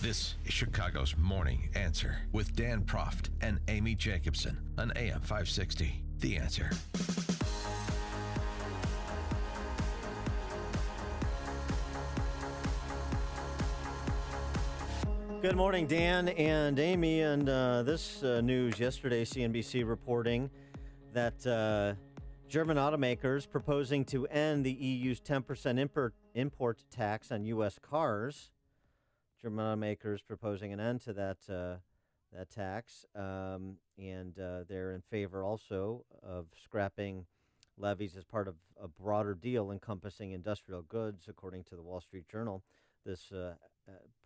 This is Chicago's Morning Answer with Dan Proft and Amy Jacobson on AM 560. The Answer. Good morning, Dan and Amy. And this news yesterday, CNBC reporting that German automakers proposing to end the EU's 10% import tax on U.S. cars. German automakers proposing an end to that tax, and they're in favor also of scrapping levies as part of a broader deal encompassing industrial goods, according to the Wall Street Journal. This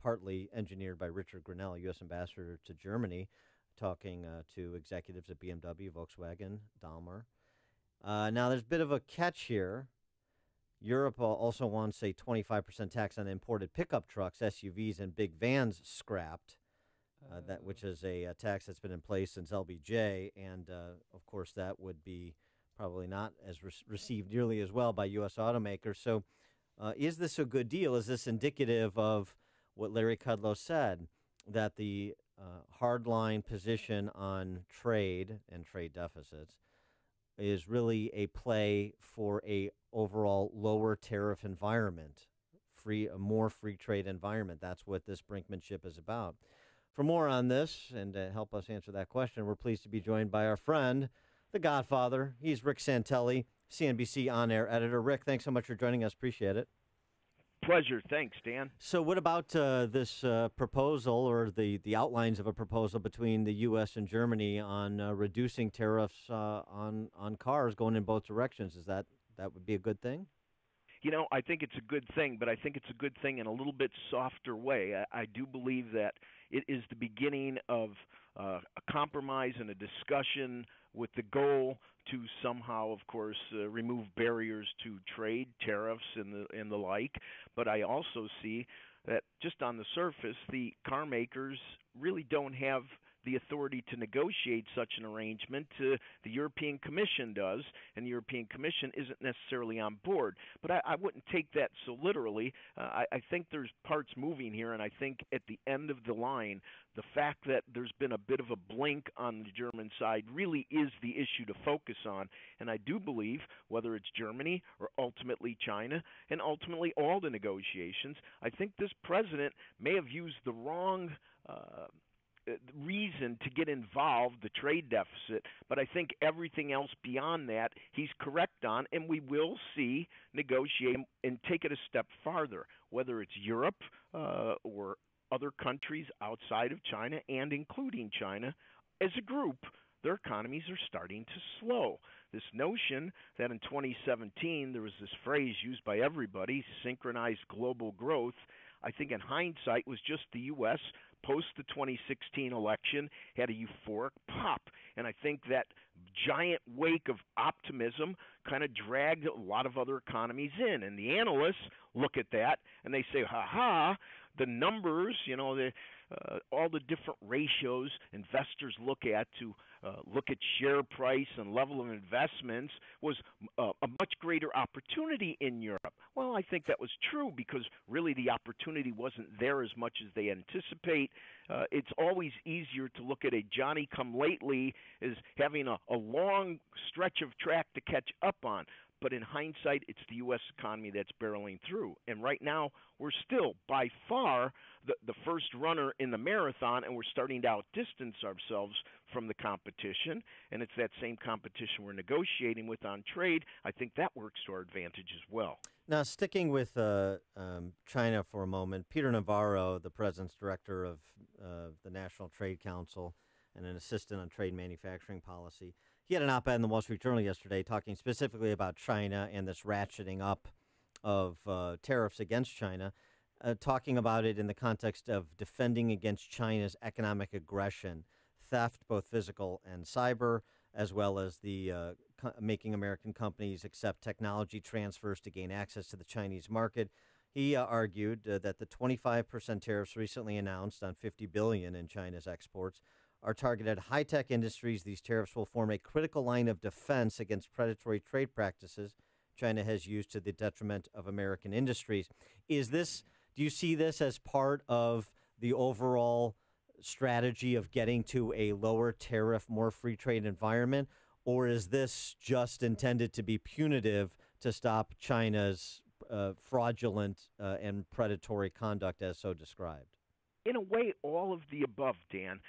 partly engineered by Richard Grinnell, U.S. ambassador to Germany, talking to executives at BMW, Volkswagen, Daimler. Now, there's a bit of a catch here. Europe also wants a 25% tax on imported pickup trucks, SUVs, and big vans scrapped, which is a tax that's been in place since LBJ. And, of course, that would be probably not as received nearly as well by U.S. automakers. So is this a good deal? Is this indicative of what Larry Kudlow said, that the hardline position on trade and trade deficits is really a play for a overall lower tariff environment, a more free trade environment? That's what this brinkmanship is about. For more on this and to help us answer that question, we're pleased to be joined by our friend, the Godfather. He's Rick Santelli, CNBC on-air editor. Rick, thanks so much for joining us. Appreciate it. Pleasure. Thanks, Dan. So what about this proposal or the outlines of a proposal between the U.S. and Germany on reducing tariffs on cars going in both directions? Is that would be a good thing? You know, I think it's a good thing, but I think it's a good thing in a little bit softer way. I do believe that it is the beginning of a compromise and a discussion with the goal to somehow, of course, remove barriers to trade, tariffs, and the like. But I also see that just on the surface, the car makers really don't have the authority to negotiate such an arrangement. The European Commission does, and the European Commission isn't necessarily on board. But I wouldn't take that so literally. I think there's parts moving here, and I think at the end of the line, the fact that there's been a bit of a blink on the German side really is the issue to focus on. And I do believe, whether it's Germany or ultimately China, and ultimately all the negotiations, I think this president may have used the wrong reason to get involved, the trade deficit, but I think everything else beyond that he's correct on, and we will see negotiate and take it a step farther, whether it's Europe or other countries outside of China and including China. As a group, their economies are starting to slow. This notion that in 2017 there was this phrase used by everybody, synchronized global growth, I think in hindsight was just the U.S. post the 2016 election had a euphoric pop. And I think that giant wake of optimism kind of dragged a lot of other economies in. And the analysts look at that and they say, ha-ha, the numbers, all the different ratios investors look at to look at share price and level of investments was a much greater opportunity in Europe. Well, I think that was true because really the opportunity wasn't there as much as they anticipate. It's always easier to look at a Johnny-come-lately as having a long stretch of track to catch up on. But in hindsight, it's the U.S. economy that's barreling through. And right now, we're still by far the first runner in the marathon, and we're starting to outdistance ourselves from the competition. And it's that same competition we're negotiating with on trade. I think that works to our advantage as well. Now, sticking with China for a moment, Peter Navarro, the president's director of the National Trade Council and an assistant on trade manufacturing policy, he had an op-ed in the Wall Street Journal yesterday talking specifically about China and this ratcheting up of tariffs against China, talking about it in the context of defending against China's economic aggression, theft, both physical and cyber, as well as the making American companies accept technology transfers to gain access to the Chinese market. He argued that the 25% tariffs recently announced on $50 billion in China's exports are targeted at high-tech industries. These tariffs will form a critical line of defense against predatory trade practices China has used to the detriment of American industries. Do you see this as part of the overall strategy of getting to a lower tariff, more free trade environment? Or is this just intended to be punitive to stop China's fraudulent and predatory conduct as so described? In a way, all of the above, Dan.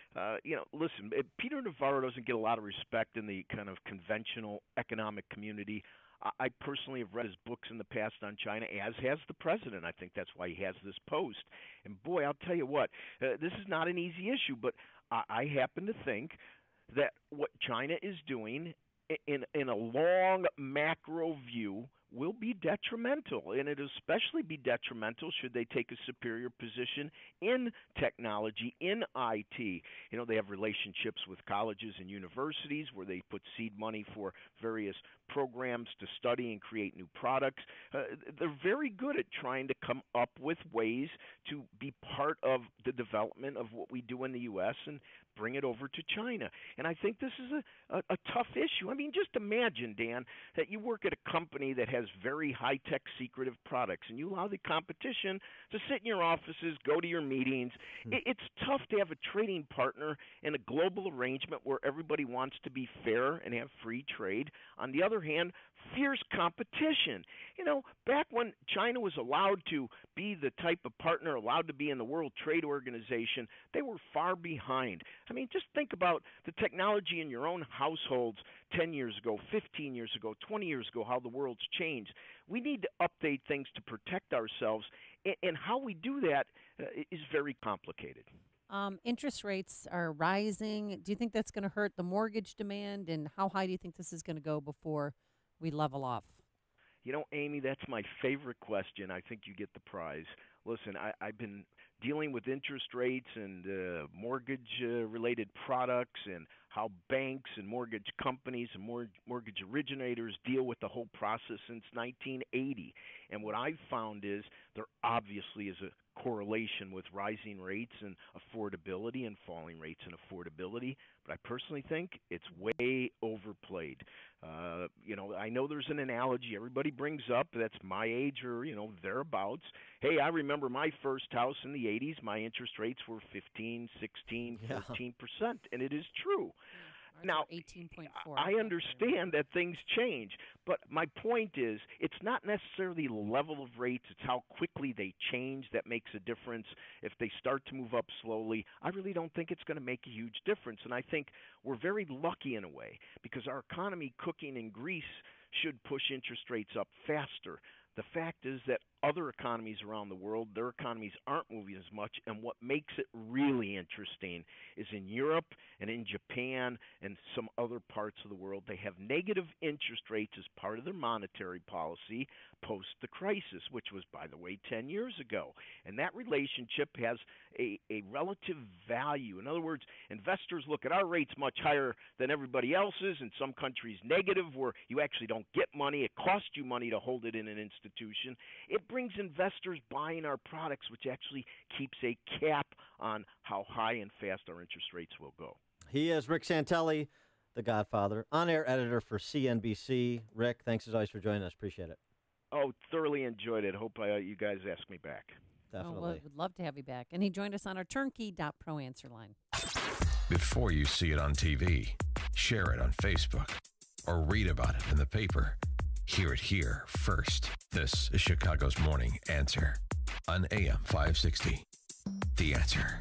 Listen, Peter Navarro doesn't get a lot of respect in the kind of conventional economic community. I personally have read his books in the past on China, as has the president. I think that's why he has this post. And boy, I'll tell you what, this is not an easy issue, but I happen to think that what China is doing in a long macro view will be detrimental, and it'll especially be detrimental should they take a superior position in technology, in IT. They have relationships with colleges and universities where they put seed money for various programs to study and create new products. They're very good at trying to come up with ways to be part of the development of what we do in the U.S. and bring it over to China. And I think this is a tough issue. I mean, just imagine, Dan, that you work at a company that has very high-tech secretive products, and you allow the competition to sit in your offices, go to your meetings. It's tough to have a trading partner in a global arrangement where everybody wants to be fair and have free trade. On the other hand, fierce competition. Back when China was allowed to be the type of partner allowed to be in the World Trade Organization, they were far behind. I mean, just think about the technology in your own households 10 years ago, 15 years ago, 20 years ago, how the world's changed. We need to update things to protect ourselves, and how we do that is very complicated. Interest rates are rising. Do you think that's going to hurt the mortgage demand, and how high do you think this is going to go before we level off? Amy, that's my favorite question. I think you get the prize. Listen, I've been dealing with interest rates and mortgage-related products and how banks and mortgage companies and mortgage originators deal with the whole process since 1980. And what I've found is there obviously is a correlation with rising rates and affordability and falling rates and affordability, but I personally think it's way overplayed. I know there's an analogy everybody brings up that's my age or, thereabouts. Hey, I remember my first house in the 80s. My interest rates were 15, 16, 14%, and it is true. Now, 18.4. I understand that things change, but my point is it's not necessarily the level of rates, it's how quickly they change that makes a difference. If they start to move up slowly, I really don't think it's going to make a huge difference. And I think we're very lucky in a way because our economy cooking in Greece should push interest rates up faster. The fact is that other economies around the world, their economies aren't moving as much, and what makes it really interesting is in Europe and in Japan and some other parts of the world, they have negative interest rates as part of their monetary policy post the crisis, which was, by the way, 10 years ago. And that relationship has a relative value. In other words, investors look at our rates much higher than everybody else's, in some countries negative, where you actually don't get money. It costs you money to hold it in an institution. It brings investors buying our products, which actually keeps a cap on how high and fast our interest rates will go. He is Rick Santelli, the Godfather, on-air editor for CNBC. Rick, thanks as always for joining us. Appreciate it. Oh, thoroughly enjoyed it. Hope you guys ask me back. Definitely. Well, we'd love to have you back. And he joined us on our turnkey.pro answer line. Before you see it on TV, share it on Facebook, or read about it in the paper. Hear it here first. This is Chicago's Morning Answer on AM 560. The Answer.